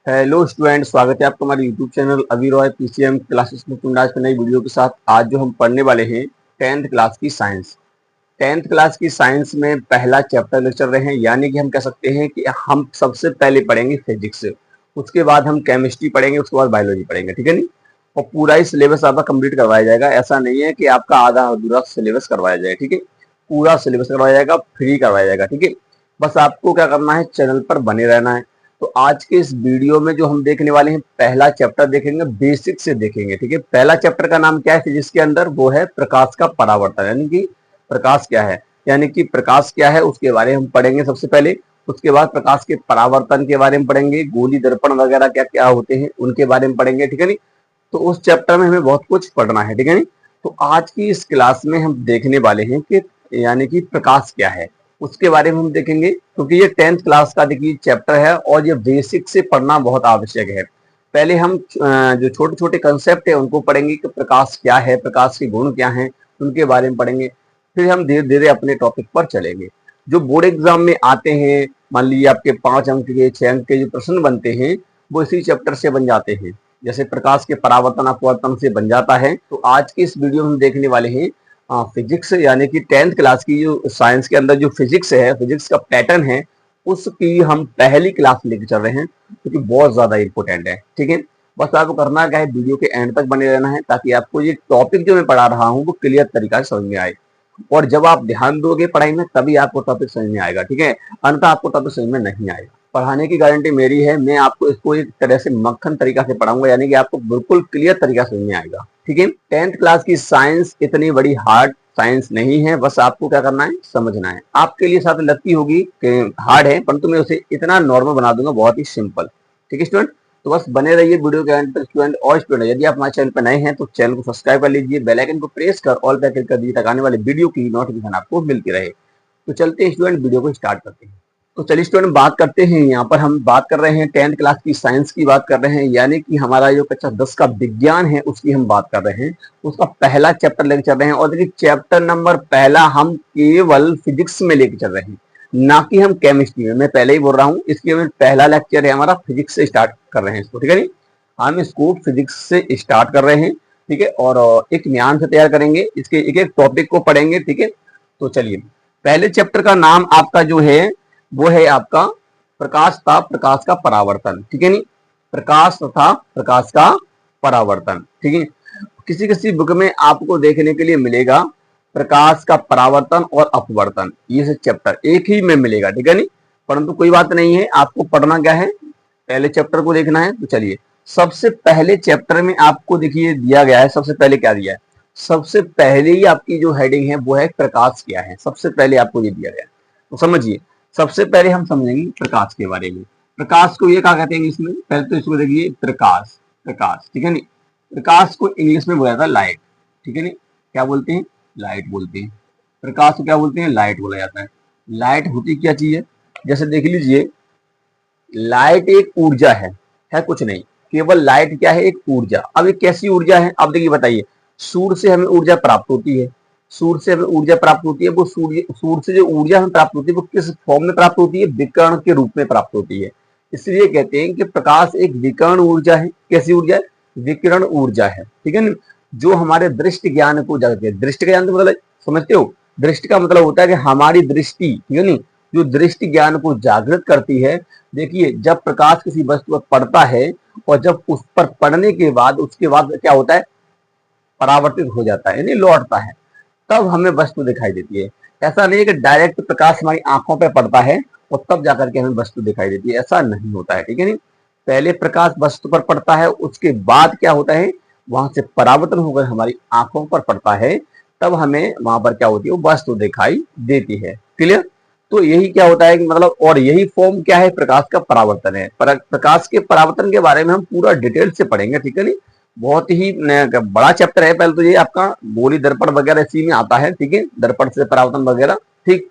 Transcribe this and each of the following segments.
Hello student, स्वागत है आपका हमारे यूट्यूब चैनल अभी रॉय पीसीएम क्लासेस में। आज की नई वीडियो के साथ आज जो हम पढ़ने वाले हैं 10th क्लास की साइंस। 10th क्लास की साइंस में पहला चैप्टर ले चल रहे हैं, यानी कि हम कह सकते हैं कि हम सबसे पहले पढ़ेंगे फिजिक्स, उसके बाद हम केमिस्ट्री पढ़ेंगे, उसके बाद बायोलॉजी पढ़ेंगे। ठीक है नहीं? और पूरा ही सिलेबस आपका कंप्लीट करवाया जाएगा। ऐसा नहीं है कि आपका आधा अधूरा सिलेबस करवाया जाए। ठीक है, पूरा सिलेबस करवाया जाएगा, फ्री करवाया जाएगा। ठीक है, बस आपको क्या करना है, चैनल पर बने रहना है। तो आज के इस वीडियो में जो हम देखने वाले हैं, पहला चैप्टर देखेंगे, बेसिक से देखेंगे। ठीक है, पहला चैप्टर का नाम क्या है फिजिक्स के अंदर, वो है प्रकाश का परावर्तन। यानी कि प्रकाश क्या है, यानी कि प्रकाश क्या है उसके बारे में हम पढ़ेंगे सबसे पहले। उसके बाद प्रकाश के परावर्तन के बारे में पढ़ेंगे, गोली दर्पण वगैरह क्या क्या होते हैं उनके बारे में पढ़ेंगे। ठीक है नहीं? तो उस चैप्टर में हमें बहुत कुछ पढ़ना है। ठीक है नहीं? तो आज की इस क्लास में हम देखने वाले हैं कि यानी कि प्रकाश क्या है, उसके बारे में हम देखेंगे। क्योंकि ये 10th क्लास का देखिए चैप्टर है और ये बेसिक से पढ़ना बहुत आवश्यक है। पहले हम जो छोटे छोटे कंसेप्ट है उनको पढ़ेंगे कि प्रकाश क्या है, प्रकाश के गुण क्या हैं, उनके बारे में पढ़ेंगे। फिर हम धीरे धीरे अपने टॉपिक पर चलेंगे। जो बोर्ड एग्जाम में आते हैं, मान लीजिए आपके 5 अंक के 6 अंक के जो प्रश्न बनते हैं, वो इसी चैप्टर से बन जाते हैं। जैसे प्रकाश के परावर्तन अपवर्तन से बन जाता है। तो आज की इस वीडियो में हम देखने वाले हैं फिजिक्स, यानी कि 10th क्लास की जो साइंस के अंदर जो फिजिक्स है, फिजिक्स का पैटर्न है, उसकी हम पहली क्लास लेके चल रहे हैं, क्योंकि बहुत ज्यादा इंपॉर्टेंट है। ठीक है, बस आपको करना क्या है, वीडियो के एंड तक बने रहना है, ताकि आपको ये टॉपिक जो मैं पढ़ा रहा हूँ वो क्लियर तरीका से समझ में आए। और जब आप ध्यान दोगे पढ़ाई में, तभी आपको टॉपिक समझ में आएगा। ठीक है, अन्यथा आपको टॉपिक समझ में नहीं आएगा। पढ़ाने की गारंटी मेरी है, मैं आपको इसको एक तरह से मक्खन तरीका से पढ़ाऊंगा, यानी कि आपको बिल्कुल क्लियर तरीका समझ में आएगा। ठीक है, 10th क्लास की साइंस इतनी बड़ी हार्ड साइंस नहीं है, बस आपको क्या करना है, समझना है। आपके लिए साथ लगती होगी कि हार्ड है, परंतु मैं उसे इतना नॉर्मल बना दूंगा, बहुत ही सिंपल। ठीक है स्टूडेंट, तो बस बने रहिए वीडियो के एंड तक स्टूडेंट। और स्टूडेंट, यदि आप हमारे चैनल पर नए हैं तो चैनल को सब्सक्राइब कर लीजिए, बेल आइकन को प्रेस कर ऑल पे क्लिक कर दीजिए, ताकि आने वाले वीडियो की नोटिफिकेशन आपको मिलती रहे। तो चलते हैं स्टूडेंट, वीडियो को स्टार्ट करते हैं। तो चलिए स्टूडेंट, बात करते हैं। यहाँ पर हम बात कर रहे हैं 10th क्लास की साइंस की बात कर रहे हैं, यानी कि हमारा जो कक्षा 10 का विज्ञान है उसकी हम बात कर रहे हैं। उसका पहला चैप्टर लेके चल रहे हैं। और देखिए, चैप्टर नंबर पहला हम केवल फिजिक्स में लेके चल रहे हैं, ना कि हम केमिस्ट्री में। मैं पहले ही बोल रहा हूँ, इसके में पहला लेक्चर है हमारा, फिजिक्स से स्टार्ट कर रहे हैं इसको। ठीक है नहीं, हम इसको फिजिक्स से स्टार्ट कर रहे हैं। ठीक है, और एक ध्यान से तैयार करेंगे, इसके एक एक टॉपिक को पढ़ेंगे। ठीक है, तो चलिए, पहले चैप्टर का नाम आपका जो है वो है आपका प्रकाश तथा प्रकाश का परावर्तन। ठीक है नहीं, प्रकाश तथा प्रकाश का परावर्तन। ठीक है, किसी किसी बुक में आपको देखने के लिए मिलेगा प्रकाश का परावर्तन और अपवर्तन, ये चैप्टर एक ही में मिलेगा। ठीक है नहीं, परंतु कोई बात नहीं है, आपको पढ़ना क्या है, पहले चैप्टर को देखना है। तो चलिए, सबसे पहले चैप्टर में आपको देखिए दिया गया है, सबसे पहले क्या दिया है, सबसे पहले ही आपकी जो हेडिंग है वो है प्रकाश क्या है। सबसे पहले आपको ये दिया गया है, तो समझिए। सबसे पहले हम समझेंगे प्रकाश के बारे में। प्रकाश को ये क्या कहते हैं इंग्लिश में, पहले तो इसको देखिए, प्रकाश। प्रकाश, ठीक है नहीं, प्रकाश को इंग्लिश में बोला जाता है लाइट। ठीक है नहीं, क्या बोलते हैं, लाइट बोलते हैं। प्रकाश को क्या बोलते हैं, लाइट बोला जाता है। लाइट होती क्या चीज है, जैसे देख लीजिए, लाइट एक ऊर्जा है कुछ नहीं, केवल लाइट क्या है, एक ऊर्जा। अब ये कैसी ऊर्जा है, अब देखिए बताइए, सूर्य से हमें ऊर्जा प्राप्त होती है, सूर्य से हमें ऊर्जा प्राप्त होती है। वो सूर्य से जो ऊर्जा हमें प्राप्त होती है वो किस फॉर्म में प्राप्त होती है, विकिरण के रूप में प्राप्त होती है। इसलिए कहते हैं कि प्रकाश एक विकिरण ऊर्जा है। कैसी ऊर्जा है, विकिरण ऊर्जा है। ठीक है ना, जो हमारे दृष्टि ज्ञान को जागृत है। दृष्टि का ज्ञान तो मतलब समझते हो, दृष्टि का मतलब होता है कि हमारी दृष्टि, ठीक है नहीं, जो दृष्टि ज्ञान को जागृत करती है। देखिए, जब प्रकाश किसी वस्तु पर पड़ता है और जब उस पर पड़ने के बाद उसके बाद क्या होता है, परावर्तित हो जाता है, यानी लौटता है, तब हमें वस्तु दिखाई देती है। ऐसा नहीं है कि डायरेक्ट प्रकाश हमारी आंखों पर पड़ता है और तब जाकर के हमें वस्तु दिखाई देती है, ऐसा नहीं होता है। ठीक है नहीं, पहले प्रकाश वस्तु पर पड़ता है, उसके बाद क्या होता है, वहां से परावर्तन होकर हमारी आंखों पर पड़ता है, तब हमें वहां पर क्या होती है, वस्तु दिखाई देती है। क्लियर, तो यही क्या होता है कि मतलब, और यही फॉर्म क्या है, प्रकाश का परावर्तन है। प्रकाश के परावर्तन के बारे में हम पूरा डिटेल से पढ़ेंगे। ठीक है नहीं, बहुत ही बड़ा चैप्टर है। पहले तो ये आपका गोली दर्पण वगैरह इसी में आता है। ठीक है, दर्पण से परावर्तन वगैरह। ठीक,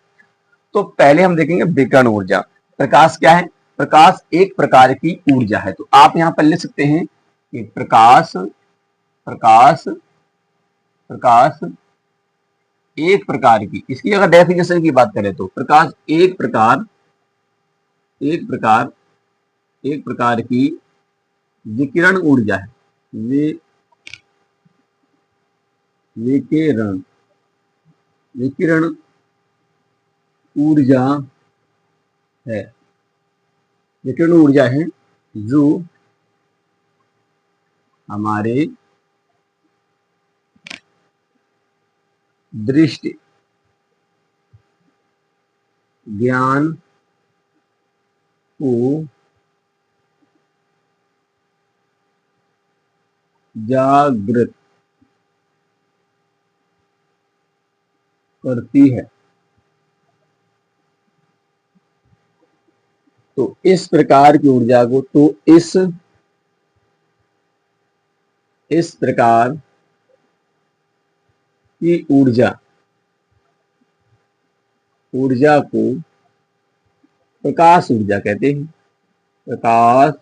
तो पहले हम देखेंगे विकिरण ऊर्जा। प्रकाश क्या है, प्रकाश एक प्रकार की ऊर्जा है। तो आप यहां पर लिख सकते हैं कि प्रकाश, प्रकाश, प्रकाश एक प्रकार की, इसकी अगर डेफिनेशन की बात करें तो प्रकाश एक प्रकार, एक प्रकार एक प्रकार की विकिरण ऊर्जा है, विकिरण विकिरण ऊर्जा है, विकिरण ऊर्जा है जो हमारे दृष्टि ज्ञान को जागृत करती है। तो इस प्रकार की ऊर्जा को, तो इस प्रकार की ऊर्जा को प्रकाश ऊर्जा कहते हैं। प्रकाश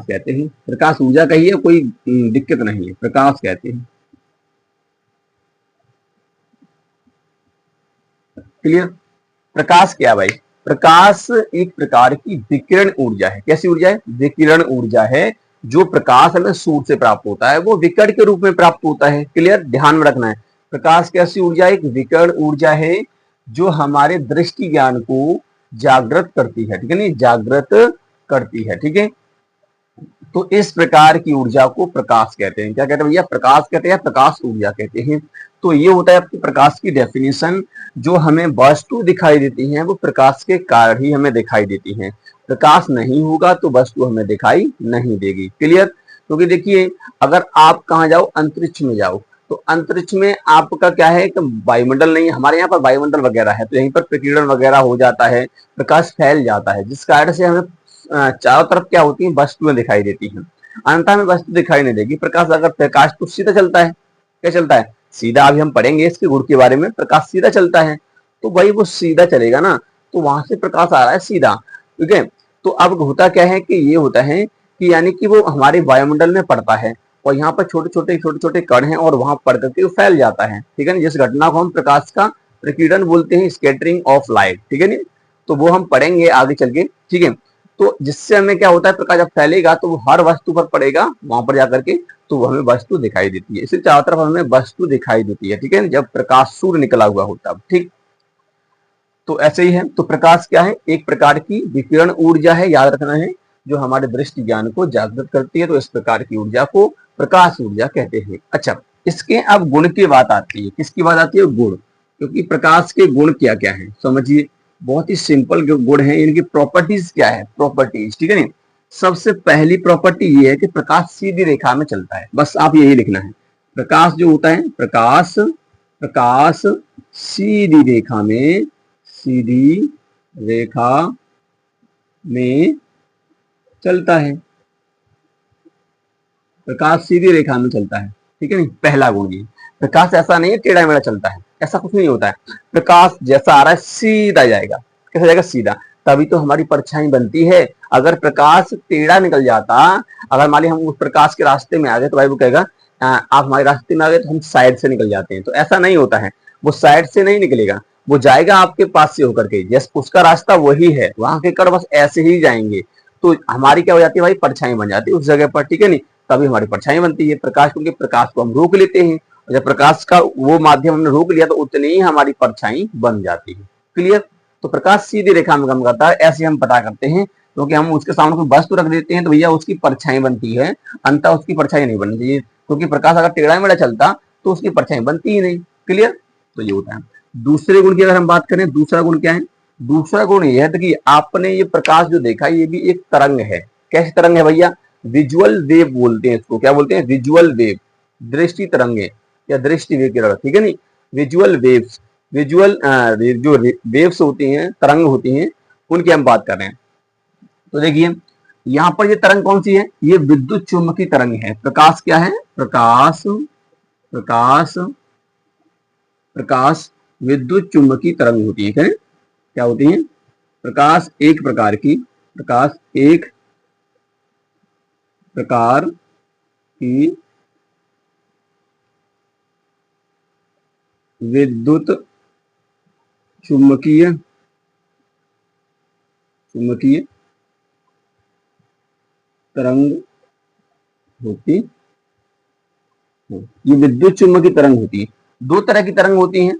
कहते हैं। प्रकाश ऊर्जा कही है, कोई दिक्कत नहीं है, प्रकाश कहते हैं। क्लियर। प्रकाश क्या भाई? प्रकाश एक प्रकार की विकिरण ऊर्जा है। कैसी ऊर्जा है? विकिरण ऊर्जा है। जो प्रकाश हमें सूर्य से प्राप्त होता है वो विकिरण के रूप में प्राप्त होता है। क्लियर, ध्यान में रखना है। प्रकाश कैसी ऊर्जा? एक विकिरण ऊर्जा है जो हमारे दृष्टि ज्ञान को जागृत करती है। ठीक है, नहीं, जागृत करती है। ठीक है, तो इस प्रकार की ऊर्जा को प्रकाश कहते हैं। क्या कहते हैं भैया? प्रकाश कहते हैं, प्रकाश ऊर्जा कहते हैं। तो ये होता है आपकी प्रकाश की डेफिनेशन। जो हमें वस्तु दिखाई देती है वो प्रकाश के कारण ही हमें दिखाई देती है। प्रकाश नहीं होगा तो वस्तु हमें दिखाई नहीं देगी। क्लियर। क्योंकि देखिए, अगर आप कहाँ जाओ, अंतरिक्ष में जाओ, तो अंतरिक्ष में आपका क्या है कि वायुमंडल नहीं है। हमारे यहाँ पर वायुमंडल वगैरह है, तो यहीं पर प्रकीर्णन वगैरह हो जाता है, प्रकाश फैल जाता है, जिस कारण से हमें चारों तरफ क्या होती है, वस्तुएं दिखाई देती हैं। अंततः में वस्तु दिखाई नहीं देगी। प्रकाश, अगर प्रकाश तो सीधा चलता है। क्या चलता है? सीधा। अभी हम पढ़ेंगे इसके गुण के बारे में। प्रकाश सीधा चलता है, तो भाई वो सीधा चलेगा ना, तो वहां से प्रकाश आ रहा है सीधा। ठीक है। तो अब होता क्या है कि ये होता है कि यानी कि वो हमारे वायुमंडल में पड़ता है और यहाँ पर छोटे छोटे कण हैं और वहां पड़ करके वो फैल जाता है। ठीक है ना, जिस घटना को हम प्रकाश का प्रकीर्णन बोलते हैं, स्कैटरिंग ऑफ लाइट। ठीक है नी, तो वो हम पढ़ेंगे आगे चल के। ठीक है, तो जिससे हमें क्या होता है, प्रकाश जब फैलेगा तो वो हर वस्तु पर पड़ेगा, वहां पर जाकर के तो हमें वस्तु दिखाई देती है। इसलिए चारों तरफ हमें वस्तु दिखाई देती है। ठीक है, जब प्रकाश सूर्य निकला हुआ होता है। ठीक, तो ऐसे ही है। तो प्रकाश क्या है? एक प्रकार की विकिरण ऊर्जा है, याद रखना है, जो हमारे दृष्टि ज्ञान को जागृत करती है। तो इस प्रकार की ऊर्जा को प्रकाश ऊर्जा कहते हैं। अच्छा, इसके अब गुण की बात आती है। किसकी बात आती है? गुण। क्योंकि प्रकाश के गुण क्या क्या है समझिए। बहुत ही सिंपल गुण है। इनकी प्रॉपर्टीज क्या है? प्रॉपर्टीज, ठीक है नहीं। सबसे पहली प्रॉपर्टी ये है कि प्रकाश सीधी रेखा में चलता है। बस आप यही लिखना है। प्रकाश जो होता है, प्रकाश प्रकाश सीधी रेखा में, सीधी रेखा में चलता है। प्रकाश सीधी रेखा में चलता है। ठीक है नहीं, पहला गुण ये। प्रकाश ऐसा नहीं है टेढ़ा मेढ़ा चलता है, ऐसा कुछ नहीं होता है। प्रकाश जैसा आ रहा है सीधा जाएगा। कैसा जाएगा? सीधा। तभी तो हमारी परछाई बनती है। अगर प्रकाश टेढ़ा निकल जाता, अगर मान ली हम उस प्रकाश के रास्ते में आ गए, तो भाई वो कहेगा आप हमारे रास्ते में आ गए, तो हम साइड से निकल जाते हैं। तो ऐसा नहीं होता है, वो साइड से नहीं निकलेगा, वो जाएगा आपके पास से होकर के। जैसे उसका रास्ता वही है, वहां के कर बस ऐसे ही जाएंगे। तो हमारी क्या हो जाती है भाई? परछाई बन जाती है उस जगह पर। ठीक है नहीं, तभी हमारी परछाई बनती है। प्रकाश, क्योंकि प्रकाश को हम रोक लेते हैं, और जब प्रकाश का वो माध्यम हमने रोक लिया तो उतनी ही हमारी परछाई बन जाती है। क्लियर। तो प्रकाश सीधी रेखा में काम करता है, ऐसे हम पता करते हैं। क्योंकि हम उसके सामने कोई वस्तु रख देते हैं तो भैया उसकी परछाई बनती है, अंततः उसकी परछाई नहीं बननी चाहिए। क्योंकि प्रकाश अगर टेढ़ा मेढ़ा चलता तो उसकी परछाई बनती ही नहीं। क्लियर। तो ये होता है। दूसरे गुण की अगर हम बात करें, दूसरा गुण क्या है? दूसरा गुण ये है कि आपने ये प्रकाश जो देखा, ये भी एक तरंग है। कैसी तरंग है भैया? विजुअल वेव बोलते हैं इसको। क्या बोलते हैं? विजुअल वेव, दृष्टि तरंगे या दृष्टि विकिरण। ठीक है नहीं, विजुअल वेव्स, विजुअल जो वेव्स होती हैं, तरंग होती हैं, उनकी हम बात कर रहे हैं। तो देखिए, यहाँ पर ये तरंग कौन सी है? ये विद्युत चुम्बकीय तरंग है। प्रकाश क्या है? प्रकाश प्रकाश प्रकाश विद्युत चुम्बकीय तरंग होती है। क्या होती है? प्रकाश एक प्रकार की, प्रकाश एक प्रकार की विद्युत चुम्बकीय चुंबकीय तरंग होती है। ये विद्युत चुंबकीय तरंग होती है। दो तरह की तरंग होती हैं,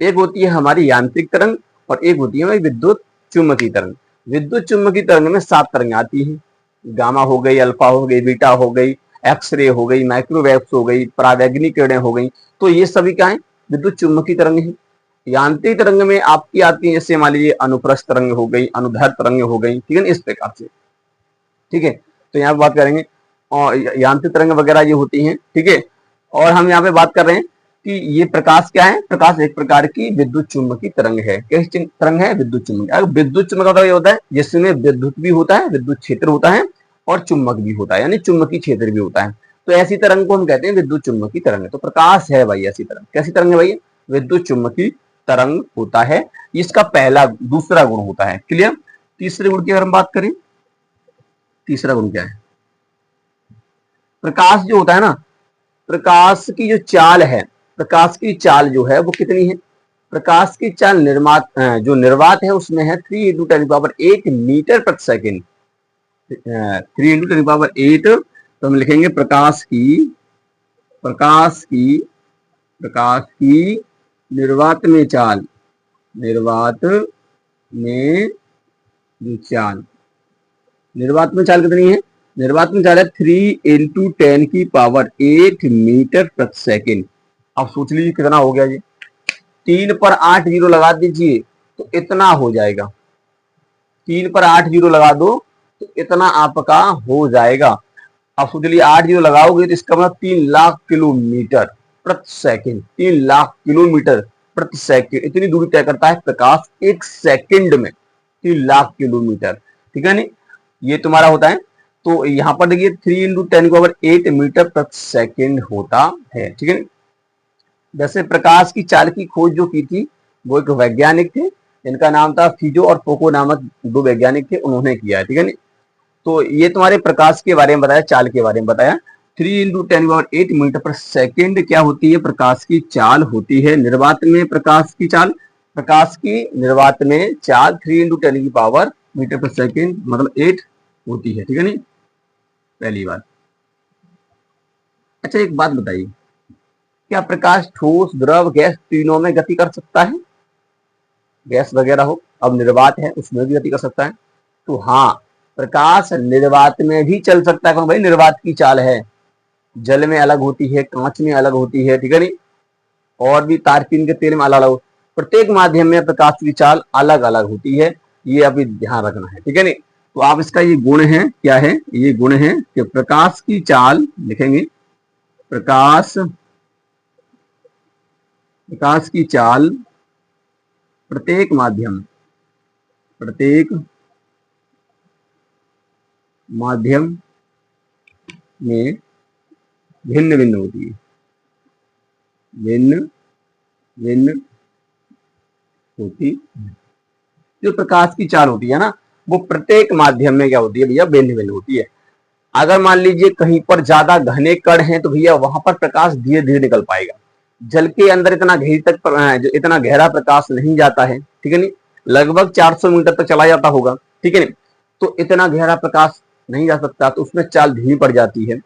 एक होती है हमारी यांत्रिक तरंग और एक होती है हमारी विद्युत चुंबकीय तरंग। विद्युत चुंबकीय तरंग में 7 तरंग आती हैं, गामा हो गई, अल्फा हो गई, बीटा हो गई, एक्सरे हो गई, माइक्रोवेव्स हो गई, परावैंगनिक किरणें हो गई। तो ये सभी क्या है, विद्युत चुंबकीय तरंग है। यांत्रिक तरंग में आपकी आती है, जैसे मान लीजिए अनुप्रस्थ तरंग हो गई, अनुदैर्ध्य तरंग हो गई, ठीक है ना, इस प्रकार से। ठीक है, तो यहाँ पे बात करेंगे और यांत्रिक तरंग वगैरह ये होती हैं। ठीक है, और हम यहाँ पे बात कर रहे हैं कि ये प्रकाश क्या है, प्रकाश एक प्रकार की विद्युत चुंबकीय तरंग है। कैसी तरंग है, विद्युत चुंबकीय। अब विद्युत चुंबक मतलब ये होता है जिसमें विद्युत भी होता है, विद्युत क्षेत्र होता है और चुंबक भी होता है, यानी चुंबकीय क्षेत्र भी होता है। तो ऐसी तरंग को हम कहते हैं विद्युत चुंबकीय तरंग। तो प्रकाश है भाई ऐसी तरंग। कैसी तरंग है भाई, विद्युत चुंबकीय तरंग होता है। इसका पहला दूसरा गुण होता है। क्लियर। तीसरे गुण की अगर हम बात करें, तीसरा गुण क्या है, प्रकाश जो होता है ना, प्रकाश की जो चाल है, प्रकाश की चाल जो है वो कितनी है, प्रकाश की चाल जो निर्वात है उसमें है 3 इंटू 10⁸ मीटर प्रति सेकेंड। 3 इंटू 10⁸ तो हम लिखेंगे प्रकाश की निर्वात में चाल, निर्वात में जो चाल, निर्वात में चाल कितनी है, निर्वात में चाल है 3 इंटू 10⁸ मीटर प्रति सेकेंड। अब सोच लीजिए कितना हो गया ये, 3 पर 8 जीरो लगा दीजिए तो इतना हो जाएगा। 3 पर 8 जीरो लगा दो तो इतना आपका हो जाएगा। अब सोच लीजिए 8 जीरो लगाओगे तो इसका मतलब 3 लाख किलोमीटर प्रति सेकेंड। 3 लाख किलोमीटर प्रति सेकेंड इतनी दूरी तय करता है प्रकाश एक सेकेंड में, 3 लाख किलोमीटर। ठीक है नहीं, ये तुम्हारा होता है। तो यहां पर देखिए 3 इंटू 10⁸ मीटर प्रति सेकेंड होता है। ठीक है, वैसे प्रकाश की चाल की खोज जो की थी वो एक वैज्ञानिक थे, इनका नाम था फिजो और फोको नामक 2 वैज्ञानिक थे, उन्होंने किया है। ठीक है, तो ये तुम्हारे प्रकाश के बारे में बताया, चाल के बारे में बताया। 3 इंटू 10⁸ मीटर पर सेकेंड क्या होती है, प्रकाश की चाल होती है। निर्वात में प्रकाश की चाल, प्रकाश की निर्वात में चाल 3 इंटू 10⁻⁻ मीटर पर सेकेंड मतलब 8 होती है। ठीक है नहीं, पहली बात। अच्छा एक बात बताइए, क्या प्रकाश ठोस, द्रव, गैस तीनों में गति कर सकता है? गैस वगैरह हो, अब निर्वात है उसमें भी गति कर सकता है। तो हाँ, प्रकाश निर्वात में भी चल सकता है, क्योंकि भाई निर्वात की चाल है, जल में अलग होती है, कांच में अलग होती है। ठीक है नहीं, और भी तारपीन के तेल में अलग अलग, प्रत्येक माध्यम में प्रकाश की चाल अलग अलग होती है, ये अभी ध्यान रखना है। ठीक है नहीं, तो आप इसका ये गुण है, क्या है ये गुण है कि प्रकाश की चाल लिखेंगे, प्रकाश की चाल प्रत्येक माध्यम में भिन्न भिन्न होती है, भिन्न भिन्न होती। जो प्रकाश की चाल होती है ना, वो प्रत्येक माध्यम में क्या होती है भैया, भिन्न भिन्न होती है। अगर मान लीजिए कहीं पर ज्यादा घने कण हैं तो भैया वहां पर प्रकाश धीरे धीरे निकल पाएगा। जल के अंदर इतना गहरी तक इतना गहरा प्रकाश नहीं जाता है। ठीक है नहीं, लगभग 400 मीटर तक चला जाता होगा। ठीक है नहीं, तो इतना गहरा प्रकाश नहीं जा सकता, तो उसमें चाल धीमी पड़ जाती है।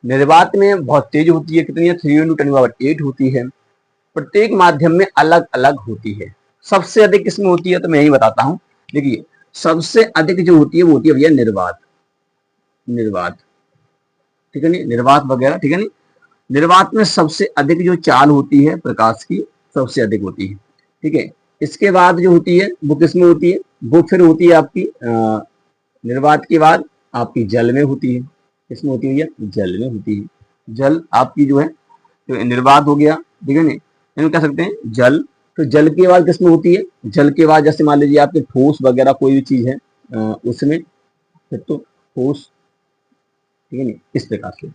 निर्वात में बहुत तेज होती है, कितनी है, 3 इंटू 10⁸ होती है। प्रत्येक माध्यम में अलग अलग होती है। सबसे अधिक किसमें होती है, तो मैं यही बताता हूं। देखिए सबसे अधिक जो होती है वो होती है भैया निर्वात, निर्वात। ठीक है नहीं, निर्वात वगैरह। ठीक है नहीं, निर्वात में सबसे अधिक जो चाल होती है प्रकाश की, सबसे अधिक होती है। ठीक है, इसके बाद जो होती है वो किसमें होती है, वो फिर होती है आपकी निर्वात के बाद आपकी जल में होती है। किसमें होती है भैया, जल में होती है। जल आपकी जो है, तो निर्वात हो गया। ठीक है नहीं, इनको कह सकते हैं जल। तो जल के बाद किसमें होती है, जल के बाद जैसे मान लीजिए आपके ठोस वगैरह कोई भी चीज है उसमें, फिर तो ठोस। ठीक है नहीं, इस प्रकार से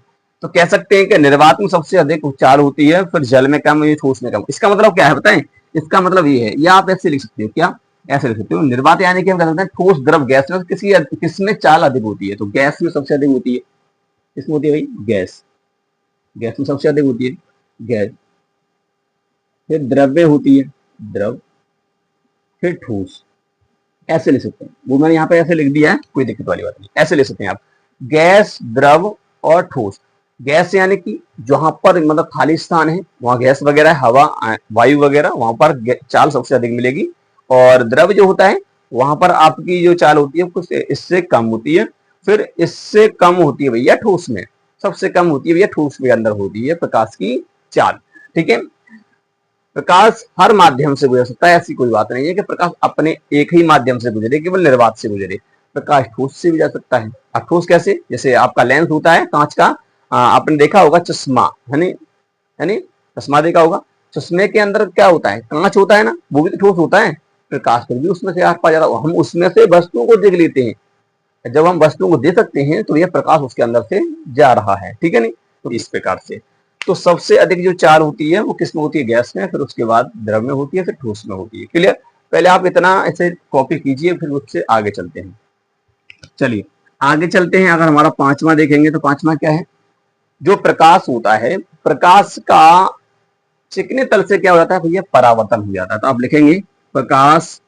तो कह सकते हैं कि निर्वात में सबसे अधिक चाल होती है, फिर जल में कम, ये ठोस में कम। इसका मतलब क्या है बताएं, इसका मतलब ये है, या आप ऐसे लिख सकते हो, क्या ऐसे लिख सकते हो, निर्वात यानी कि हम कह सकते हैं ठोस, द्रव, गैस में किसमें चाल अधिक होती है, तो गैस में सबसे अधिक होती है। किसमें होती है भाई, गैस, गैस में सबसे अधिक होती है गैस। फिर द्रव्य होती है, द्रव, फिर ठोस, ऐसे लिख सकते हैं, वो मैंने यहाँ पे ऐसे लिख दिया है, कोई दिक्कत वाली बात नहीं, ऐसे लिख सकते हैं आप। गैस, द्रव और ठोस। गैस यानी कि जहां पर मतलब खाली स्थान है वहां गैस वगैरह, हवा, वायु वगैरह, वहां पर चाल सबसे अधिक मिलेगी। और द्रव जो होता है वहां पर आपकी जो चाल होती है कुछ इससे कम होती है। फिर इससे कम होती है भैया ठोस में, सबसे कम होती है भैया ठोस के अंदर होती है प्रकाश की चाल। ठीक है, प्रकाश हर माध्यम से गुजर सकता है, ऐसी कोई बात नहीं है कि प्रकाश अपने एक ही माध्यम से गुजरे, केवल निर्वात से गुजरे। प्रकाश ठोस से भी जा सकता है। अब ठोस कैसे? जैसे आपका लेंस होता है कांच का, आपने देखा होगा चश्मा, है नहीं, चश्मा देखा होगा, चश्मे के अंदर क्या होता है? कांच होता है ना, वो भी तो ठोस होता है। प्रकाश फिर भी उसमें से आर पार जा रहा, हम उसमें से वस्तुओं को देख लेते हैं। जब हम वस्तुओं को देख सकते हैं तो यह प्रकाश उसके अंदर से जा रहा है, ठीक है नहीं। तो इस प्रकार से तो सबसे अधिक जो चाल होती है वो किस में होती है? गैस में, फिर उसके बाद द्रव में होती है, फिर ठोस में होती है। क्लियर? पहले आप इतना ऐसे कॉपी कीजिए, फिर उससे आगे चलते हैं। चलिए आगे चलते हैं। अगर हमारा पांचवा देखेंगे तो पांचवा क्या है? जो प्रकाश होता है, प्रकाश का चिकने तल से क्या हो जाता है भैया? परावर्तन हो जाता है। तो आप लिखेंगे प्रकाश,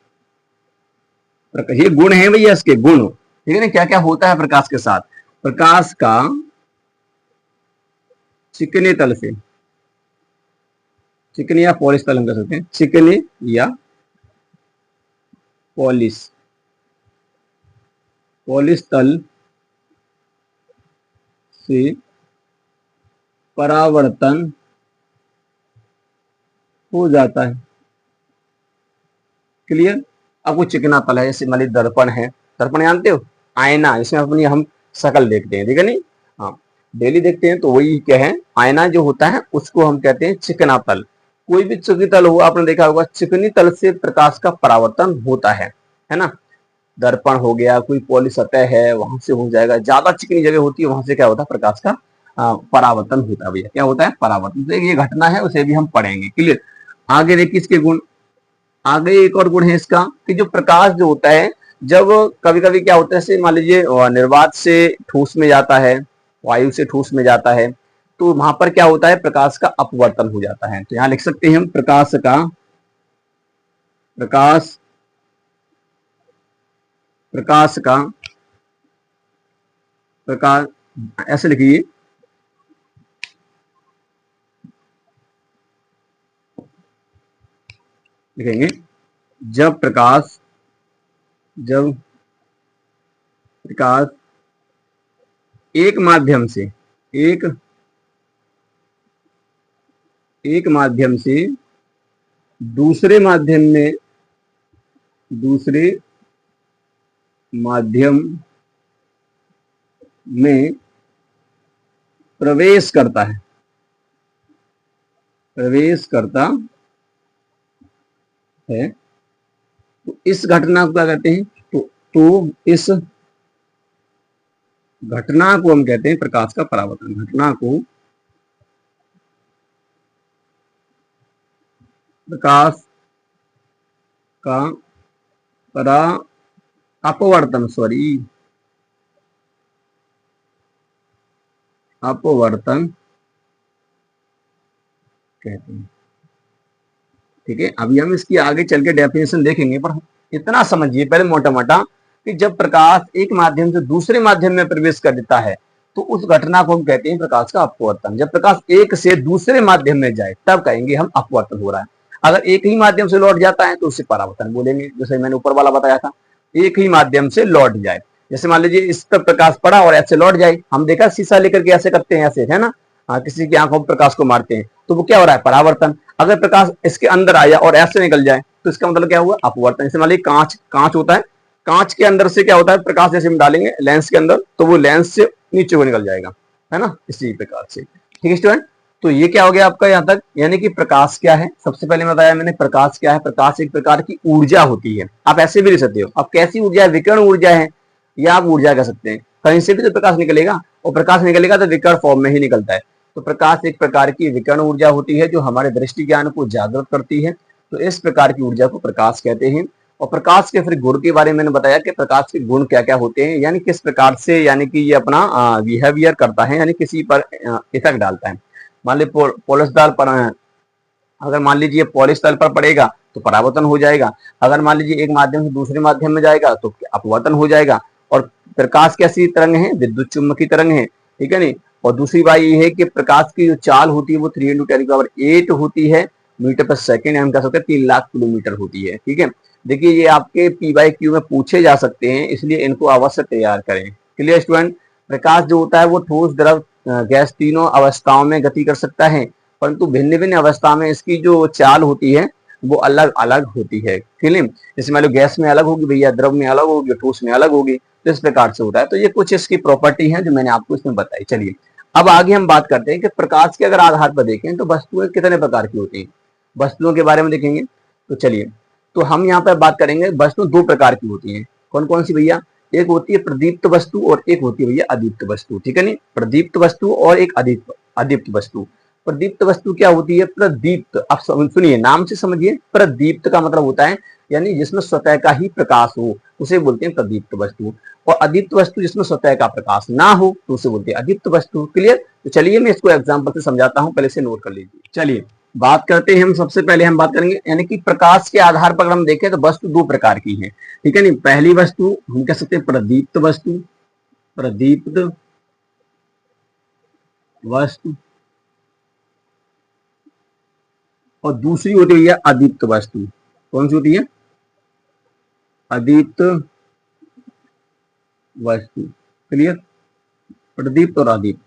ये गुण है भैया इसके गुण, ठीक है ना, क्या क्या होता है प्रकाश के साथ? प्रकाश का चिकने तल से, चिकने या पॉलिश तल हम कह सकते हैं, चिकने या पॉलिश, पॉलिश तल से परावर्तन हो जाता है। क्लियर? अब कुछ चिकना तल है, जैसे मान लीजिए दर्पण है, दर्पण जानते हो, आईना, इसमें अपनी हम शकल देखते हैं, ठीक है नहीं, हाँ डेली देखते हैं, तो वही क्या है? आईना जो होता है उसको हम कहते हैं चिकना तल। कोई भी चिकनी तल हो, आपने देखा होगा चिकनी तल से प्रकाश का परावर्तन होता है ना। दर्पण हो गया, कोई पॉलिश सतह है, वहां से हो जाएगा। ज्यादा चिकनी जगह होती है वहां से क्या होता है? प्रकाश का परावर्तन होता है भैया। क्या होता है? परावर्तन। तो ये घटना है, उसे भी हम पढ़ेंगे। क्लियर? आगे देखिए इसके गुण। आगे एक और गुण है इसका कि जो प्रकाश जो होता है, जब कभी कभी क्या होता है, मान लीजिए निर्वात से ठोस में जाता है, वायु से ठोस में जाता है, तो वहां पर क्या होता है? प्रकाश का अपवर्तन हो जाता है। तो यहां लिख सकते हैं हम प्रकाश का, प्रकाश प्रकाश का प्रकाश, ऐसे लिखिए, लिखेंगे जब प्रकाश एक माध्यम से, एक माध्यम से दूसरे माध्यम में प्रवेश करता है, तो इस घटना को क्या कहते हैं? तो इस घटना को हम कहते हैं प्रकाश का परावर्तन। घटना को प्रकाश का अपवर्तन कहते हैं। ठीक है, अभी हम इसकी आगे चल के डेफिनेशन देखेंगे, पर इतना समझिए पहले मोटा मोटा कि जब प्रकाश एक माध्यम से दूसरे माध्यम में प्रवेश कर देता है तो उस घटना को हम कहते हैं प्रकाश का अपवर्तन। जब प्रकाश एक से दूसरे माध्यम में जाए तब कहेंगे हम अपवर्तन हो रहा है। अगर एक ही माध्यम से लौट जाता है तो उसे परावर्तन बोलेंगे, जैसे मैंने ऊपर वाला बताया था, एक ही माध्यम से लौट जाए। जैसे मान लीजिए इस पर प्रकाश पड़ा और ऐसे लौट जाए, हम देखा शीशा लेकर के ऐसे करते हैं, ऐसे है ना, किसी की आंखों में प्रकाश को मारते हैं, तो वो क्या हो रहा है? परावर्तन। अगर प्रकाश इसके अंदर आया और ऐसे निकल जाए तो इसका मतलब क्या हुआ? अपवर्तन। जैसे मान लीजिए कांच होता है, कांच के अंदर से क्या होता है? प्रकाश जैसे हम डालेंगे लेंस के अंदर तो वो लेंस से नीचे को निकल जाएगा, है ना, इसी प्रकार से। ठीक है स्टूडेंट, तो ये क्या हो गया आपका यहाँ तक, यानी कि प्रकाश क्या है? सबसे पहले बताया मैंने प्रकाश क्या है। प्रकाश एक प्रकार की ऊर्जा होती है, आप ऐसे भी लिख सकते हो। अब कैसी ऊर्जा है? विकिरण ऊर्जा है, या आप ऊर्जा कह सकते हैं। कहीं से भी तो प्रकाश निकलेगा, और प्रकाश निकलेगा तो विकिरण फॉर्म में ही निकलता है। तो प्रकाश एक प्रकार की विकिरण ऊर्जा होती है जो हमारे दृष्टि ज्ञान को जागृत करती है। तो इस प्रकार की ऊर्जा को प्रकाश कहते हैं। और प्रकाश के फिर गुण के बारे में मैंने बताया कि प्रकाश के गुण क्या क्या होते हैं, यानी किस प्रकार से, यानी कि ये अपना बिहेवियर करता है, यानी किसी पर इफेक्ट डालता है। मान लीजिए पॉलिश तल पर, अगर मान लीजिए पॉलिश तल पर पड़ेगा तो परावर्तन हो जाएगा। अगर मान लीजिए एक माध्यम से दूसरे माध्यम में जाएगा तो अपवर्तन हो जाएगा। और प्रकाश कैसी तरंग है? विद्युत चुम्बकीय तरंग है, ठीक है नहीं। और दूसरी बात ये है कि प्रकाश की जो चाल होती है वो 3 × 10⁸ होती है मीटर पर सेकेंड, हम कह सकते हैं 3 लाख किलोमीटर होती है, ठीक है। देखिए ये आपके P/Q में पूछे जा सकते हैं, इसलिए इनको अवश्य तैयार करें। Clear student? प्रकाश जो होता है वो ठोस, द्रव, गैस तीनों अवस्थाओं में गति कर सकता है, परंतु भिन्न भिन्न अवस्था में इसकी जो चाल होती है वो अलग अलग होती है। क्लियर? जैसे मान लो गैस में अलग होगी भैया, द्रव में अलग होगी, ठोस में अलग होगी, तो इस प्रकार से होता है। तो ये कुछ इसकी प्रॉपर्टी है जो मैंने आपको इसमें बताई। चलिए अब आगे हम बात करते हैं कि प्रकाश के अगर आधार पर देखें तो वस्तुएं कितने प्रकार की होती हैं, वस्तुओं के बारे में देखेंगे। तो चलिए, तो हम यहाँ पर बात करेंगे, वस्तु 2 प्रकार की होती हैं। कौन कौन सी भैया? एक होती है प्रदीप्त वस्तु और एक होती है भैया अदीप्त वस्तु, ठीक है नहीं। प्रदीप्त वस्तु और एक अदीप्त वस्तु। प्रदीप्त वस्तु क्या होती है? प्रदीप्त, आप सुनिए, नाम से समझिए। प्रदीप्त का मतलब होता है यानी जिसमें स्वतः का ही प्रकाश हो, उसे बोलते हैं प्रदीप्त वस्तु। और अदीप्त वस्तु जिसमें स्वतः का प्रकाश ना हो तो उसे बोलते हैं अदीप्त वस्तु। क्लियर? तो चलिए मैं इसको एग्जाम्पल से समझाता हूँ, पहले से नोट कर लीजिए। चलिए बात करते हैं हम, सबसे पहले हम बात करेंगे यानी कि प्रकाश के आधार पर हम देखें तो वस्तु 2 प्रकार की है, ठीक है नहीं। पहली वस्तु हम कह सकते हैं प्रदीप्त वस्तु, प्रदीप्त वस्तु, और दूसरी होती है अदीप्त वस्तु। कौन सी होती है? अदीप्त वस्तु। क्लियर? प्रदीप्त और अदीप्त।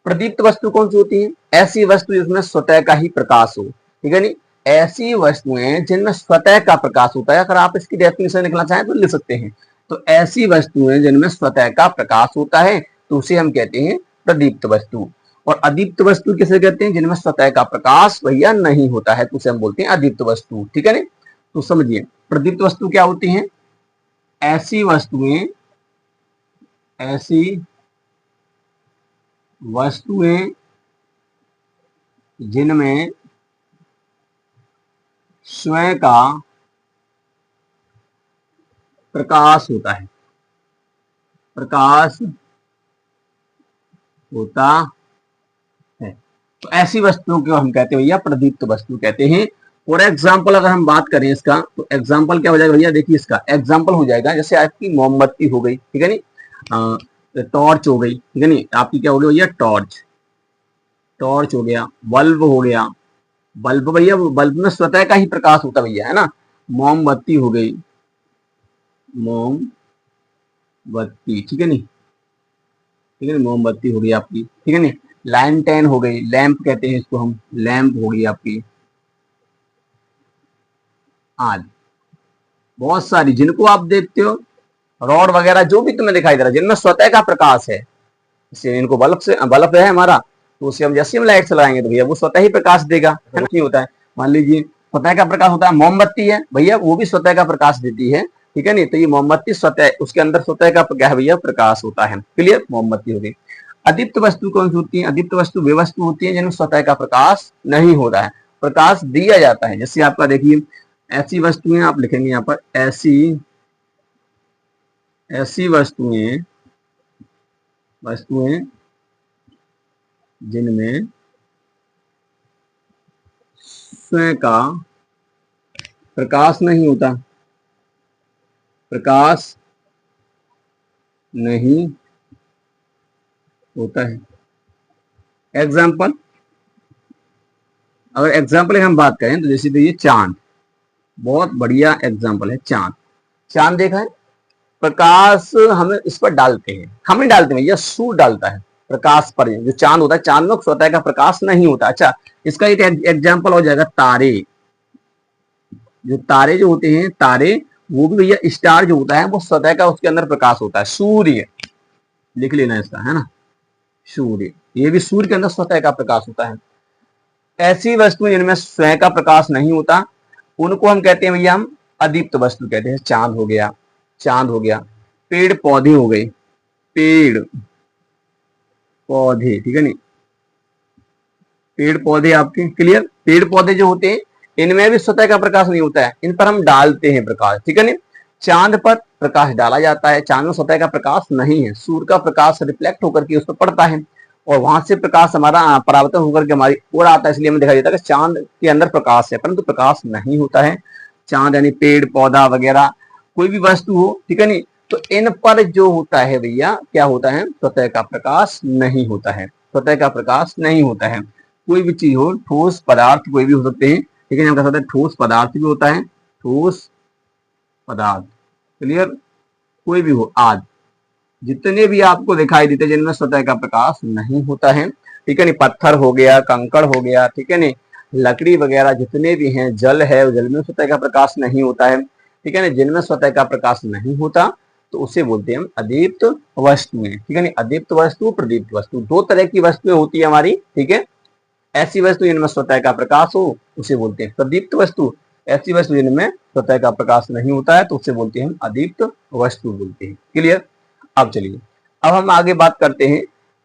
प्रदीप्त वस्तु कौन सी होती है? ऐसी वस्तु जिसमें स्वतः का ही प्रकाश हो, ठीक है नहीं। ऐसी वस्तुएं जिनमें स्वतः का प्रकाश होता है, अगर आप इसकी डेफिनेशन लिखना चाहें तो लिख सकते हैं। तो ऐसी वस्तुएं जिनमें स्वतः का प्रकाश होता है तो उसे हम कहते हैं प्रदीप्त वस्तु। और अदीप्त वस्तु किसे कहते हैं? जिनमें स्वतः का प्रकाश भैया नहीं होता है तो उसे हम बोलते हैं अदीप्त वस्तु, ठीक है नहीं। तो समझिए प्रदीप्त वस्तु क्या होती है? ऐसी वस्तुएं जिनमें स्वयं का प्रकाश होता है, प्रकाश होता है, तो ऐसी वस्तुओं को हम कहते हैं भैया प्रदीप्त वस्तु कहते हैं। फॉर एग्जाम्पल अगर हम बात करें इसका, तो एग्जाम्पल क्या हो जाएगा भैया? देखिए इसका एग्जाम्पल हो जाएगा जैसे आपकी मोमबत्ती हो गई, ठीक है नहीं, टॉर्च हो गई, ठीक है नहीं, आपकी क्या हो गई भैया? टॉर्च, टॉर्च हो गया, बल्ब हो गया, बल्ब भैया, बल्ब में स्वतः का ही प्रकाश होता भैया, है ना। मोमबत्ती हो गई, मोमबत्ती, ठीक है नहीं, ठीक है नहीं, मोमबत्ती हो गई आपकी, ठीक है नहीं। लैंटेन हो गई, लैंप कहते हैं इसको हम, लैंप हो गई आपकी, आज बहुत सारी जिनको आप देखते हो, रॉड वगैरह जो भी तुम्हें दिखाई दे रहा है जिनमें स्वतः का प्रकाश है, जैसे इनको बल्ब है हमारा, तो उसे हम जैसे हम लाइट चलाएंगे तो भैया वो स्वतः ही प्रकाश देगा, है ना। नहीं होता है, मान लीजिए स्वतः का प्रकाश होता है, मोमबत्ती है भैया, वो भी स्वतः का प्रकाश देती है, ठीक है नहीं। तो ये मोमबत्ती स्वतः, उसके अंदर स्वतः का क्या है भैया? प्रकाश होता है। क्लियर? मोमबत्ती हो गई। अदीप्त वस्तु कौन सी होती है? अदीप्त वस्तु वे वस्तु होती है जिनमें स्वतः का प्रकाश नहीं होता है, प्रकाश दिया जाता है। जैसे आपका देखिए ऐसी वस्तुएं आप लिखेंगे यहाँ पर, ऐसी वस्तुएं जिनमें स्वयं का प्रकाश नहीं होता, प्रकाश नहीं होता है। एग्जाम्पल, अगर एग्जाम्पल हम बात करें तो जैसे देखिए चांद, बहुत बढ़िया एग्जाम्पल है चांद। चांद देखा है, प्रकाश हमें इस पर डालते हैं, हम नहीं डालते हैं, यह सूर्य डालता है प्रकाश पर। जो चांद होता है, चांद में स्वतः का प्रकाश नहीं होता। अच्छा, इसका एक एग्जाम्पल हो जाएगा तारे। जो तारे जो होते हैं, तारे वो भी भैया, स्टार जो होता है वो स्वतः का उसके अंदर प्रकाश होता है। सूर्य लिख लेना इसका, है ना, सूर्य, ये भी सूर्य के अंदर स्वतः का प्रकाश होता है। ऐसी वस्तु जिनमें स्वयं का प्रकाश नहीं होता उनको हम कहते हैं भैया, हम अदीप्त वस्तु कहते हैं। चांद हो गया, चांद हो गया, पेड़ पौधे हो गए, पेड़ पौधे, ठीक है नहीं, पेड़ पौधे आपके। क्लियर? पेड़ पौधे जो होते हैं इनमें भी स्वतः का प्रकाश नहीं होता है, इन पर हम डालते हैं प्रकाश, ठीक है नहीं। चांद पर प्रकाश डाला जाता है, चांद में स्वतः का प्रकाश नहीं है, सूर्य का प्रकाश रिफ्लेक्ट होकर के उस पर पड़ता है और वहां से प्रकाश हमारा परावर्तन होकर के हमारी ओर आता है, इसलिए हमें दिखाई देता है कि चांद के अंदर प्रकाश है, परंतु प्रकाश नहीं होता है। चांद यानी पेड़ पौधा वगैरह कोई भी वस्तु हो, ठीक है नहीं, तो इन पर जो होता है भैया क्या होता है, स्वतः का प्रकाश नहीं होता है, स्वतः का प्रकाश नहीं होता है। कोई भी चीज हो, ठोस पदार्थ कोई भी हो सकते हैं, ठीक है, हम कह सकते हैं ठोस पदार्थ भी होता है, ठोस पदार्थ, क्लियर, कोई भी हो, आज जितने भी आपको दिखाई देते हैं जिनमें स्वतः का प्रकाश नहीं होता है, ठीक है नहीं, पत्थर हो गया, कंकड़ हो गया, ठीक है नहीं, लकड़ी वगैरह जितने भी हैं, जल है, जल में स्वतः का प्रकाश नहीं होता है, ठीक है ना, जिनमें स्वतः का प्रकाश नहीं होता तो उसे बोलते हैं हम अदीप्त वस्तुएं, ठीक है नहीं, अदीप्त वस्तु, प्रदीप्त वस्तु, दो तरह की वस्तुएं होती है हमारी, ठीक है। ऐसी वस्तु जिनमें स्वतः का प्रकाश हो उसे बोलते हैं प्रदीप्त वस्तु, ऐसी वस्तु जिनमें स्वतः का प्रकाश नहीं होता है तो उसे बोलते हैं हम अदीप्त वस्तु बोलते हैं, क्लियर। अब चलिए, अब हम आगे बात करते हैं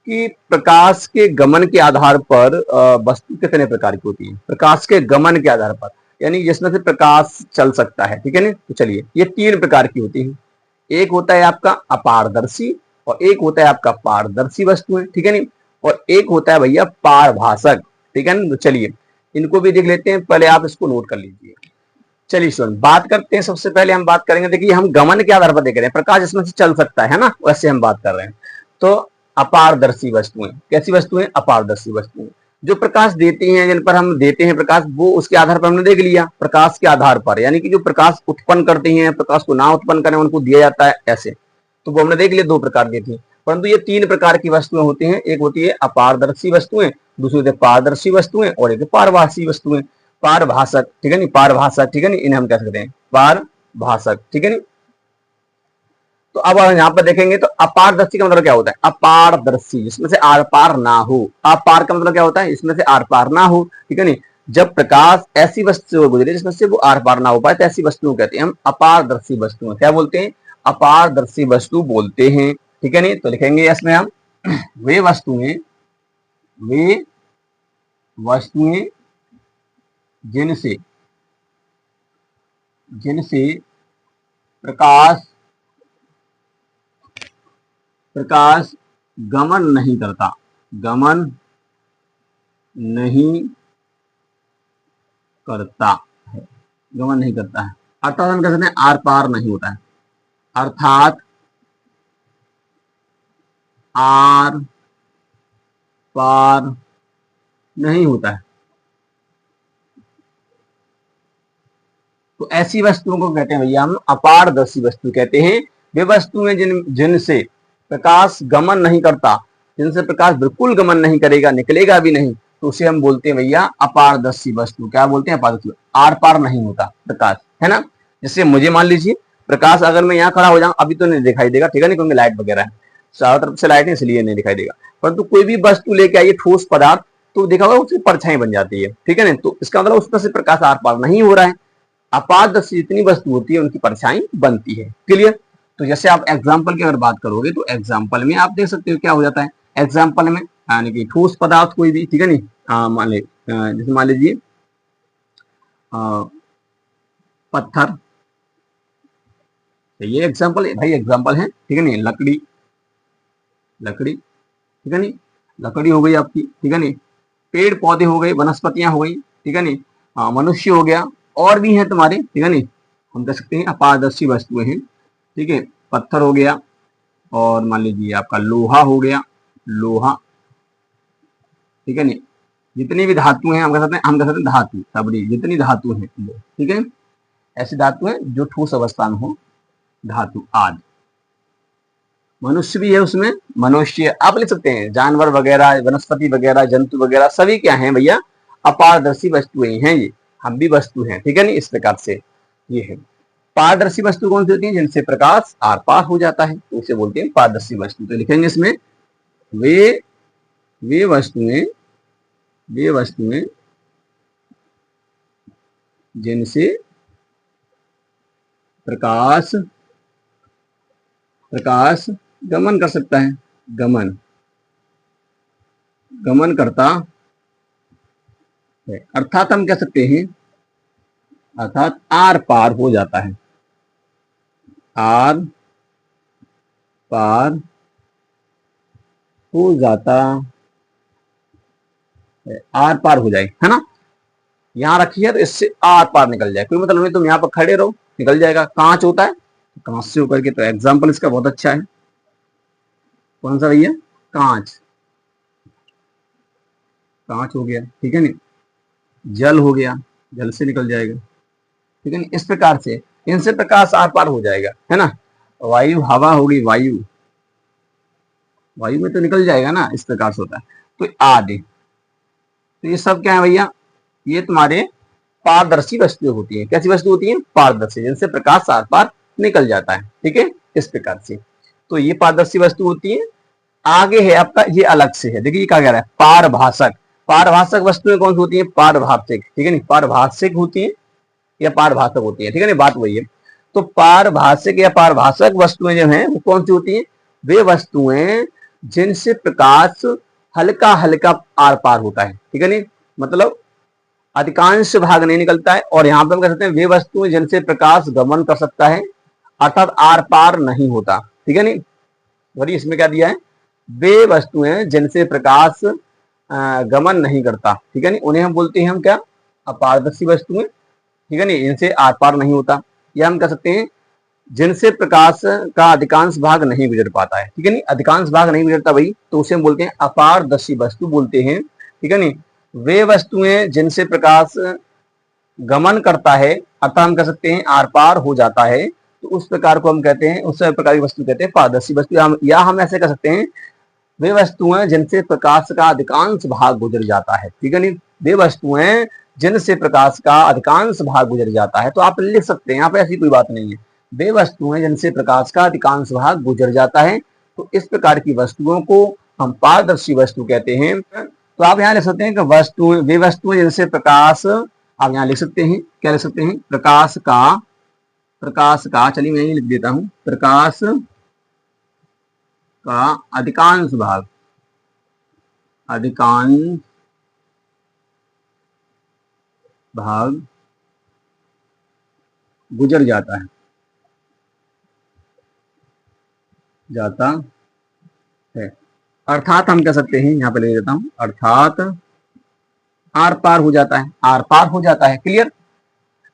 कि प्रकाश के गमन के आधार पर वस्तु कितने प्रकार की होती है, प्रकाश के गमन के आधार पर, यानी जिसमें से प्रकाश चल सकता है, ठीक है ना, तो चलिए ये तीन प्रकार की होती है। एक होता है आपका अपारदर्शी, और एक होता है आपका पारदर्शी वस्तुएं, ठीक है नहीं, और एक होता है भैया पारभाषक, ठीक है ना। तो चलिए इनको भी देख लेते हैं, पहले आप इसको नोट कर लीजिए। चलिए सुन, बात करते हैं, सबसे पहले हम बात करेंगे, देखिए हम गमन के आधार पर देख रहे हैं, प्रकाश इसमें से चल सकता है ना, वैसे हम बात कर रहे हैं। तो अपारदर्शी वस्तुएं, कैसी वस्तुएं, अपारदर्शी वस्तुएं, जो प्रकाश देती हैं, जिन पर हम देते हैं प्रकाश, वो उसके आधार पर हमने देख लिया, प्रकाश के आधार पर, यानी कि जो प्रकाश उत्पन्न करती हैं, प्रकाश को ना उत्पन्न करें उनको दिया जाता है ऐसे, तो वो हमने देख लिया, दो प्रकार की थी। परंतु ये तीन प्रकार की वस्तुएं होती हैं, एक होती है अपारदर्शी वस्तुएं, दूसरी होती है पारदर्शी वस्तुएं, और एक पारभाषी वस्तुएं, पारभाषक, ठीक है नहीं, पारभाषक, ठीक है नहीं, इन्हें हम कह सकते हैं पारभाषक, ठीक है नहीं। तो अब यहाँ पर देखेंगे तो अपारदर्शी का मतलब क्या होता है, अपारदर्शी जिसमें से आर पार ना हो, अपार का मतलब क्या होता है, इसमें से आर पार ना हो, ठीक है नहीं, जब प्रकाश ऐसी वस्तु से गुजरे जिसमें से वो आर पार ना हो पाए तो ऐसी वस्तुओं कहते हैं हम अपारदर्शी वस्तुएं, क्या बोलते हैं, अपारदर्शी वस्तु बोलते हैं, ठीक है नहीं। तो लिखेंगे इसमें हम वे वस्तुएं, वे वस्तुएं जिनसे जिनसे प्रकाश प्रकाश गमन नहीं करता, गमन नहीं करता है, गमन नहीं करता है, अर्थात हम कह सकते हैं आर पार नहीं होता है, अर्थात आर पार नहीं होता है। तो ऐसी वस्तुओं को कहते हैं भैया हम अपारदर्शी वस्तु कहते हैं, वे वस्तुएं जिनसे प्रकाश गमन नहीं करता, जिनसे प्रकाश बिल्कुल गमन नहीं करेगा, निकलेगा भी नहीं, तो उसे हम बोलते हैं भैया अपारदर्शी वस्तु, क्या बोलते हैं, अपारदर्शी, आर पार नहीं होता प्रकाश, है ना। जैसे मुझे मान लीजिए प्रकाश अगर मैं यहाँ खड़ा हो जाऊं अभी तो नहीं दिखाई देगा, ठीक है नहीं, क्योंकि लाइट वगैरह है, चारों तरफ से लाइट है इसलिए नहीं दिखाई देगा, परंतु कोई भी वस्तु लेके आइए ठोस पदार्थ, तो देखा होगा उसकी परछाई बन जाती है, ठीक है ना, तो इसका मतलब उसमें से प्रकाश आर पार नहीं हो रहा है, अपारदर्शी जितनी वस्तु होती है उनकी परछाई बनती है, क्लियर। तो जैसे आप एग्जाम्पल की अगर बात करोगे तो एग्जाम्पल में आप देख सकते हो क्या हो जाता है, एग्जाम्पल में यानी कि ठोस पदार्थ कोई भी, ठीक है नहीं, मान ले जैसे मान लीजिए पत्थर, तो ये एग्जाम्पल भाई एग्जाम्पल है, ठीक है नहीं, लकड़ी, लकड़ी, ठीक है नहीं, लकड़ी हो गई आपकी, ठीक है नहीं, पेड़ पौधे हो गए, वनस्पतियां हो गई, ठीक है नहीं, मनुष्य हो गया, और भी हैं तुम्हारे, ठीक है नहीं, हम कह सकते हैं अपारदर्शी वस्तुएं हैं, ठीक है, पत्थर हो गया, और मान लीजिए आपका लोहा हो गया, लोहा, ठीक है नहीं, जितनी भी धातु हैं हम कह सकते हैं धातु, सबरी जितनी धातु हैं, ठीक है, ऐसी धातु है जो ठोस अवस्था में हो, धातु आदि, मनुष्य भी है उसमें, मनुष्य आप लिख सकते हैं, जानवर वगैरह, वनस्पति वगैरह, जंतु वगैरह सभी क्या हैं भैया, अपारदर्शी वस्तुएं हैं ये, हम भी वस्तु हैं, ठीक है नहीं, इस प्रकार से ये है। पारदर्शी वस्तु कौन सी होती है, जिनसे प्रकाश आर पार हो जाता है, तो उसे बोलते हैं पारदर्शी वस्तु। तो लिखेंगे इसमें वे वे वस्तुएं वे वस्तुएं जिनसे प्रकाश प्रकाश गमन कर सकता है, गमन गमन करता है, अर्थात हम कह सकते हैं, अर्थात आर पार हो जाता है, आर पार हो जाता है, आर पार हो जाए, है ना। यहाँ रखी है तो इससे आर पार निकल जाए, कोई मतलब नहीं, तुम यहाँ पर खड़े रहो, निकल जाएगा। कांच होता है, कांच से होकर के, तो एग्जाम्पल इसका बहुत अच्छा है। कौन सा भैया? कांच। कांच हो गया, ठीक है नहीं। जल हो गया, जल से निकल जाएगा, ठीक है नहीं। इस प्रकार से इनसे प्रकाश आर पार हो जाएगा, है ना। वायु, हवा होगी, वायु, वायु में तो निकल जाएगा ना, इस प्रकार से होता है। तो आदि, तो ये सब क्या है भैया? ये तुम्हारे पारदर्शी वस्तुएं होती हैं। कैसी वस्तु होती है? पारदर्शी, जिनसे प्रकाश आर पार निकल जाता है, ठीक है, इस प्रकार से। तो ये पारदर्शी वस्तु होती है। आगे है आपका, ये अलग से है, देखिए क्या कह रहा है, पारभाषक। पारभाषक वस्तुएं कौन सी होती है? पारभाषिक, ठीक है नहीं, पारभाषिक होती है या पारभाषक होती है, ठीक है ना, बात वही है। तो पारभाषिक या पारभाषक वस्तुएं जो हैं वो कौन सी होती हैं? वे वस्तुएं जिनसे प्रकाश हल्का हल्का आर पार होता है, ठीक है नहीं, मतलब अधिकांश भाग नहीं निकलता है। और यहाँ पे हम कह सकते हैं वे वस्तुएं जिनसे प्रकाश गमन कर सकता है, अर्थात आर पार नहीं होता, ठीक है नहीं। वही इसमें क्या दिया है? वे वस्तुएं जिनसे प्रकाश गमन नहीं करता, ठीक है नहीं, उन्हें हम बोलते हैं हम क्या? अपारदर्शी वस्तुएं, ठीक है नहीं, इनसे आर पार नहीं होता। या हम कह सकते हैं जिनसे प्रकाश का अधिकांश भाग नहीं गुजर पाता है, ठीक है नहीं, अधिकांश भाग नहीं गुजरता भाई, तो उसे हम बोलते हैं अपारदर्शी वस्तु बोलते हैं, ठीक है नहीं। वे वस्तुएं जिनसे प्रकाश गमन करता है, अर्थात हम कह सकते हैं आर पार हो जाता है, तो उस प्रकार को हम कहते हैं, उस प्रकार की वस्तु कहते हैं पारदर्शी वस्तु। या हम ऐसे कह सकते हैं वे वस्तुएं जिनसे प्रकाश का अधिकांश भाग गुजर जाता है, ठीक है नहीं, वे वस्तुएं जिनसे प्रकाश का अधिकांश भाग गुजर जाता है। तो आप लिख सकते हैं, यहाँ पे ऐसी कोई बात नहीं है, वे वस्तुएं जिनसे प्रकाश का अधिकांश भाग गुजर जाता है। तो इस प्रकार की वस्तुओं को हम पारदर्शी वस्तु कहते हैं। तो आप यहाँ लिख सकते हैं कि वस्तुएं, वे वस्तुएं जिनसे प्रकाश, आप यहाँ लिख सकते हैं, क्या लिख सकते हैं? प्रकाश का, प्रकाश का, चलिए मैं यही लिख देता हूं, प्रकाश का अधिकांश भाग, अधिकांश भाग गुजर जाता है, जाता है। अर्थात हम कह सकते हैं, यहाँ पे ले देता हूं, अर्थात आर पार हो जाता है, आर पार हो जाता है। क्लियर?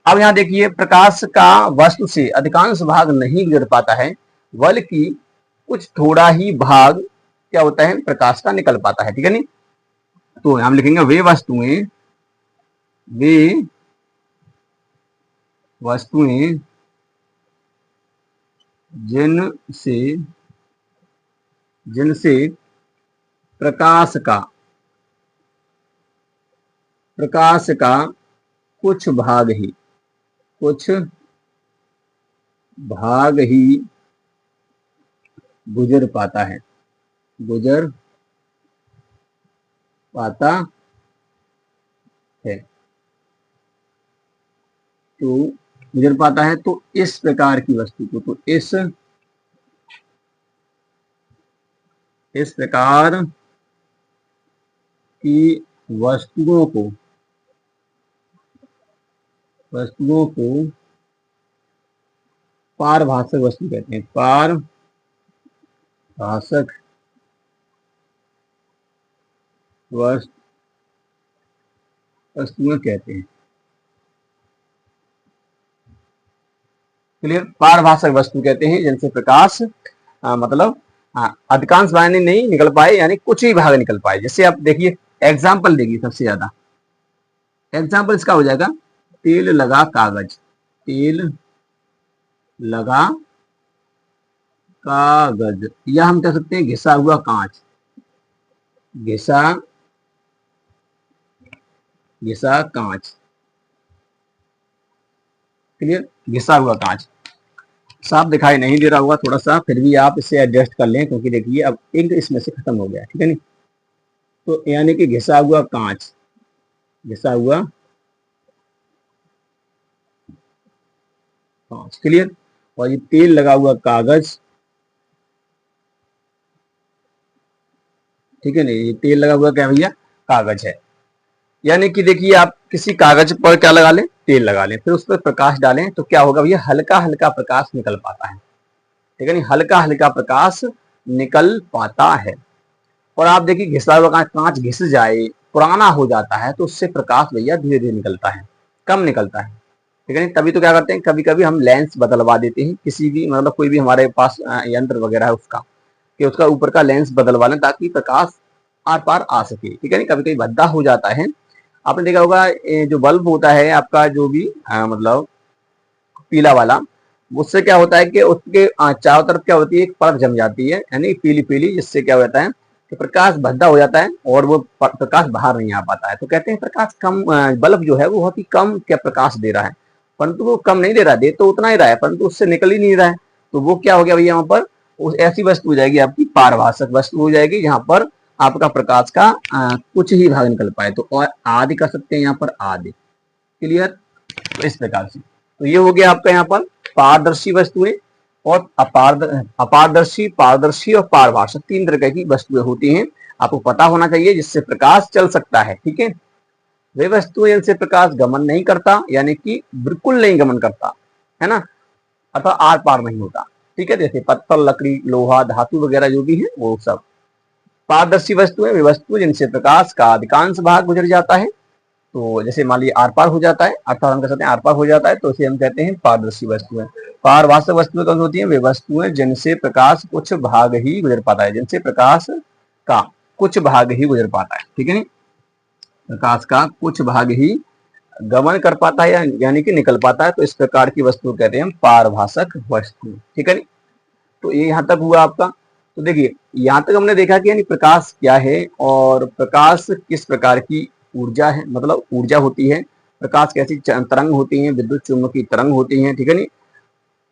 अब यहाँ देखिए, प्रकाश का वस्तु से अधिकांश भाग नहीं गुजर पाता है, बल्कि कुछ थोड़ा ही भाग क्या होता है? प्रकाश का निकल पाता है, ठीक है नहीं। तो हम लिखेंगे वे वस्तुएं, वे वस्तुएं जिनसे, जिनसे प्रकाश का, प्रकाश का कुछ भाग ही, कुछ भाग ही गुजर पाता है, गुजर पाता है। तो गुजर पाता है, तो इस प्रकार की वस्तु को, तो इस प्रकार की वस्तुओं को, वस्तुओं को पारभाषक वस्तु कहते हैं, पारभाषक वस्तुएं कहते हैं। क्लियर? पारभाषक वस्तु कहते हैं जिनसे प्रकाश मतलब अधिकांश भाग नहीं निकल पाए, यानी कुछ ही भाग निकल पाए। जैसे आप देखिए, एग्जाम्पल देगी सबसे ज्यादा, एग्जाम्पल इसका हो जाएगा तेल लगा कागज, तेल लगा कागज, या हम कह सकते हैं घिसा हुआ कांच, घिसा, घिसा कांच। क्लियर? घिसा हुआ कांच साफ दिखाई नहीं दे रहा होगा थोड़ा सा, फिर भी आप इसे एडजस्ट कर लें, क्योंकि देखिए अब इंक इसमें से खत्म हो गया, ठीक है नहीं। तो यानी कि घिसा हुआ कांच, घिसा हुआ कांच। क्लियर? और ये तेल लगा हुआ कागज, ठीक है नहीं, ये तेल लगा हुआ क्या भैया? कागज है। यानी कि देखिए, आप किसी कागज पर क्या लगा लें? तेल लगा लें, फिर उस पर प्रकाश डालें, तो क्या होगा भैया? हल्का हल्का प्रकाश निकल पाता है, ठीक है नहीं, हल्का हल्का प्रकाश निकल पाता है। और आप देखिए, घिसा हुआ कांच, कांच घिस जाए पुराना हो जाता है तो उससे प्रकाश भैया धीरे धीरे निकलता है, कम निकलता है, ठीक है। तभी तो क्या करते हैं, कभी कभी हम लेंस बदलवा देते हैं किसी भी, मतलब कोई भी हमारे पास यंत्र वगैरह है उसका, कि उसका ऊपर का लेंस बदलवा लें ताकि प्रकाश आर पार आ सके, ठीक है। नहीं कभी कभी भद्दा हो जाता है। आपने देखा होगा जो बल्ब होता है आपका, जो भी मतलब पीला वाला, उससे क्या होता है कि उसके चारों तरफ क्या होती है, एक परत जम जाती है, यानी पीली पीली, जिससे क्या होता है कि प्रकाश भद्दा हो जाता है और वो प्रकाश बाहर नहीं आ पाता है। तो कहते हैं प्रकाश कम, बल्ब जो है वो बहुत ही कम क्या प्रकाश दे रहा है, परंतु वो कम नहीं दे रहा, दे तो उतना ही रहा है परंतु उससे निकल ही नहीं रहा है। तो वो क्या हो गया भैया, यहाँ पर ऐसी वस्तु हो जाएगी आपकी, पारभाषक वस्तु हो जाएगी, जहां पर आपका प्रकाश का कुछ ही भाग निकल पाए। तो और आदि कर सकते हैं यहाँ पर, आदि। क्लियर? तो इस प्रकार से तो ये हो गया आपका यहाँ पर पारदर्शी वस्तुएं और अपारदर्शी, पारदर्शी और पारभाषक, तीन तरह की वस्तुएं होती हैं। आपको पता होना चाहिए जिससे प्रकाश चल सकता है, ठीक है। वे वस्तुएं जिनसे प्रकाश गमन नहीं करता, यानी कि बिल्कुल नहीं गमन करता, है ना, अथवा आर पार नहीं होता, ठीक है। जैसे पत्थर, लकड़ी, लोहा, धातु वगैरह जो भी है वो सब। पारदर्शी वस्तुएं वे वस्तुएं जिनसे प्रकाश का अधिकांश भाग गुजर जाता है। तो जैसे मान लीजिए आर पार हो जाता है, अर्थात हम कह सकते हैं आर पार हो जाता है, तो इसे हम कहते हैं पारदर्शी वस्तुएं। पारभाषक वस्तुएं कौन सी होती हैं? वे वस्तुएं जिनसे प्रकाश कुछ भाग ही गुजर पाता है, जिनसे प्रकाश का कुछ भाग ही गुजर पाता है, ठीक है नी, प्रकाश का कुछ भाग ही गमन कर पाता है, यानी कि निकल पाता है। तो इस प्रकार की वस्तु कहते हैं हम पारभाषक वस्तु, ठीक है नी। तो ये यहाँ तक हुआ आपका। तो देखिए यहाँ तक हमने देखा कि यानी प्रकाश क्या है और प्रकाश किस प्रकार की ऊर्जा है, मतलब ऊर्जा होती है, प्रकाश कैसी तरंग होती है, विद्युत चुम्बकीय तरंग होती है, ठीक है नी।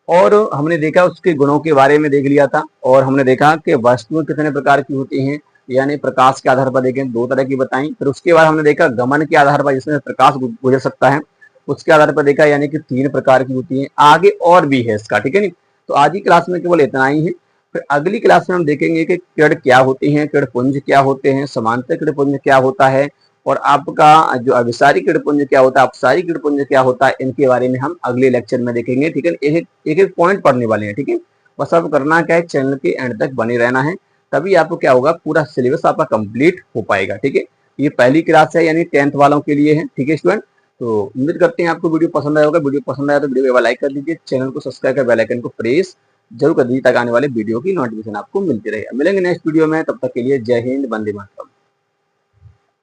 और हमने देखा उसके गुणों के बारे में देख लिया था, और हमने देखा कि वस्तुएं कितने प्रकार की होती हैं, यानी प्रकाश के आधार पर देखें दो तरह की बताई। फिर उसके बाद हमने देखा गमन के आधार पर, जिसमें प्रकाश गुजर सकता है, उसके आधार पर देखा यानी कि तीन प्रकार की होती है। आगे और भी है इसका, ठीक है नी। तो आज की क्लास में केवल इतना ही है। फिर अगली क्लास में हम देखेंगे कि किरण क्या होती हैं, किरण पुंज क्या होते हैं, समांतर किरण पुंज क्या होता है, और आपका जो अभिसारी किरण पुंज क्या होता है, अपसारी किरण पुंज क्या होता है, इनके बारे में हम अगले लेक्चर में देखेंगे, ठीक है। एक एक पॉइंट पढ़ने वाले हैं, ठीक है। बस अब करना क्या है, चैनल के एंड तक बने रहना है, तभी आपको क्या होगा, पूरा सिलेबस आपका कंप्लीट हो पाएगा, ठीक है। ये पहली क्लास है, यानी 10th वालों के लिए है, ठीक है स्टूडेंट। तो उम्मीद करते हैं आपको वीडियो पसंद आया होगा। वीडियो पसंद आया तो वीडियो को लाइक कर दीजिए, चैनल को सब्सक्राइब कर बेल आइकन को प्रेस जरूर कर दीजिए ताकि आने वाले वीडियो की नोटिफिकेशन आपको मिलती रहे। मिलेंगे नेक्स्ट वीडियो में, तब तक के लिए जय हिंद, वंदे मातरम।